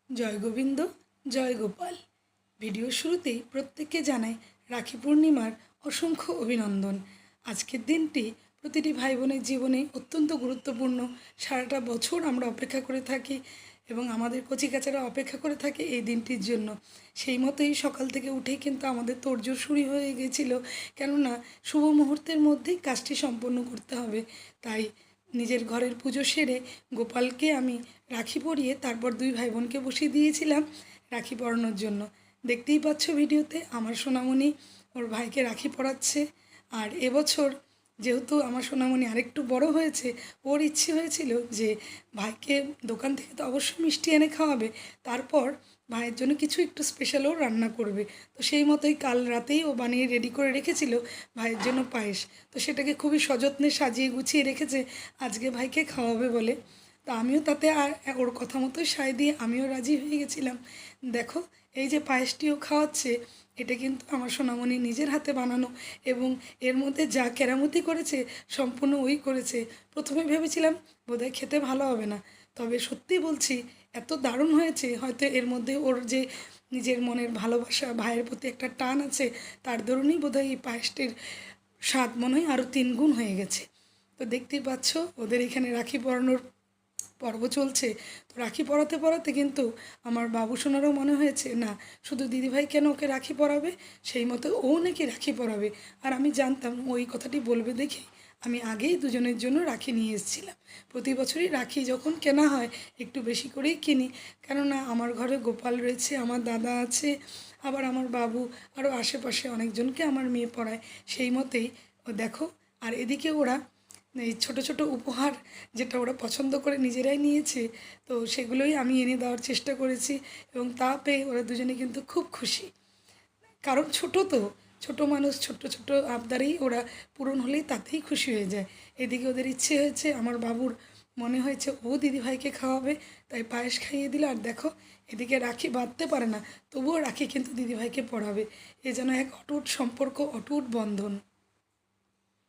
জয় গোবিন্দ, জয় Gopal. Video শুরুতেই প্রত্যেককে জানাই রাখি পূর্ণিমার অসংখ্য অভিনন্দন। আজকের দিনটি প্রতিটি ভাই বোনের জীবনে অত্যন্ত গুরুত্বপূর্ণ। সারাটা বছর আমরা অপেক্ষা করে থাকি এবং আমাদের কচিকাচারা অপেক্ষা করে থাকে এই দিনটির জন্য। সেই মতোই সকাল থেকে উঠেই কিন্তু আমাদের তোড়জোড় শুরু হয়ে গেছিল, কেননা শুভ মুহূর্তের মধ্যেই কাজটি সম্পন্ন করতে হবে। তাই নিজের ঘরের পুজো সেরে গোপালকে আমি রাখি পরিয়ে তারপর দুই ভাই বোনকে বসিয়ে দিয়েছিলাম রাখি পরানোর জন্য। দেখতেই পাচ্ছ ভিডিওতে আমার সোনামণি ওর ভাইকে রাখি পরাচ্ছে। আর এবছর যেহেতু আমার সোনামণি আরেকটু বড় হয়েছে, ওর ইচ্ছে হয়েছিল যে ভাইকে দোকান থেকে তো অবশ্যই মিষ্টি এনে খাওয়াবে, তারপর ভাইয়ের জন্য কিছু একটু স্পেশালও রান্না করবে। তো সেই মতোই কাল রাতেই ও বানিয়ে রেডি করে রেখেছিল ভাইয়ের জন্য পায়েস। তো সেটাকে খুবই সযত্নে সাজিয়ে গুছিয়ে রেখেছে আজকে ভাইকে খাওয়াবে বলে। তো আমিও তাতে আর ওর কথা মতোই সায় দিয়ে আমিও রাজি হয়ে গেছিলাম। দেখো, এই যে পায়েসটিও খাওয়াচ্ছে, এটা কিন্তু আমার সোনামণি নিজের হাতে বানানো এবং এর মধ্যে যা কেরামতি করেছে সম্পূর্ণ ওই করেছে। প্রথমে ভেবেছিলাম বোধহয় খেতে ভালো হবে না, তবে সত্যি বলছি এত দারুণ হয়েছে। হয়তো এর মধ্যে ওর যে নিজের মনের ভালোবাসা, ভাইয়ের প্রতি একটা টান আছে, তার দরুনই বোধহয় এই পায়েসটির স্বাদ মনে হয় আরও 3 গুণ হয়ে গেছে। তো দেখতেই পাচ্ছ ওদের এখানে রাখি পরানোর পর্ব চলছে। তো রাখি পরাতে পরাতে কিন্তু আমার বাবু সোনারও মনে হয়েছে না, শুধু দিদিভাই কেন ওকে রাখি পরাবে, সেই মতো ও নাকি রাখি পরাবে। আর আমি জানতাম ওই কথাটি বলবে দেখে আমি আগেই দুজনের জন্য রাখি নিয়ে এসেছিলাম। প্রতি বছরই রাখি যখন কেনা হয় একটু বেশি করেই কিনি, কেননা আমার ঘরে গোপাল রয়েছে, আমার দাদা আছে, আবার আমার বাবু, আরও আশেপাশে অনেকজনকে আমার মেয়ে পড়ায়। সেই মতেই ও দেখো, আর এদিকে ওরা এই ছোট ছোট উপহার যেটা ওরা পছন্দ করে নিজেরাই নিয়েছে, তো সেগুলোই আমি এনে দেওয়ার চেষ্টা করেছি এবং তা পেয়ে ওরা দুজনে কিন্তু খুব খুশি। কারণ ছোট মানুষ ছোট ছোট আবদারেই ওরা পূরণ হলেই তাতেই খুশি হয়ে যায়। এদিকে ওদের ইচ্ছে হয়েছে, আমার বাবুর মনে হয়েছে ও দিদিভাইকে খাওয়াবে, তাই পায়েস খাইয়ে দিল। আর দেখো, এদিকে রাখি বাঁধতে পারে না, তবুও রাখি কিন্তু দিদিভাইকে পড়াবে। এ যেন এক অটুট সম্পর্ক, অটুট বন্ধন।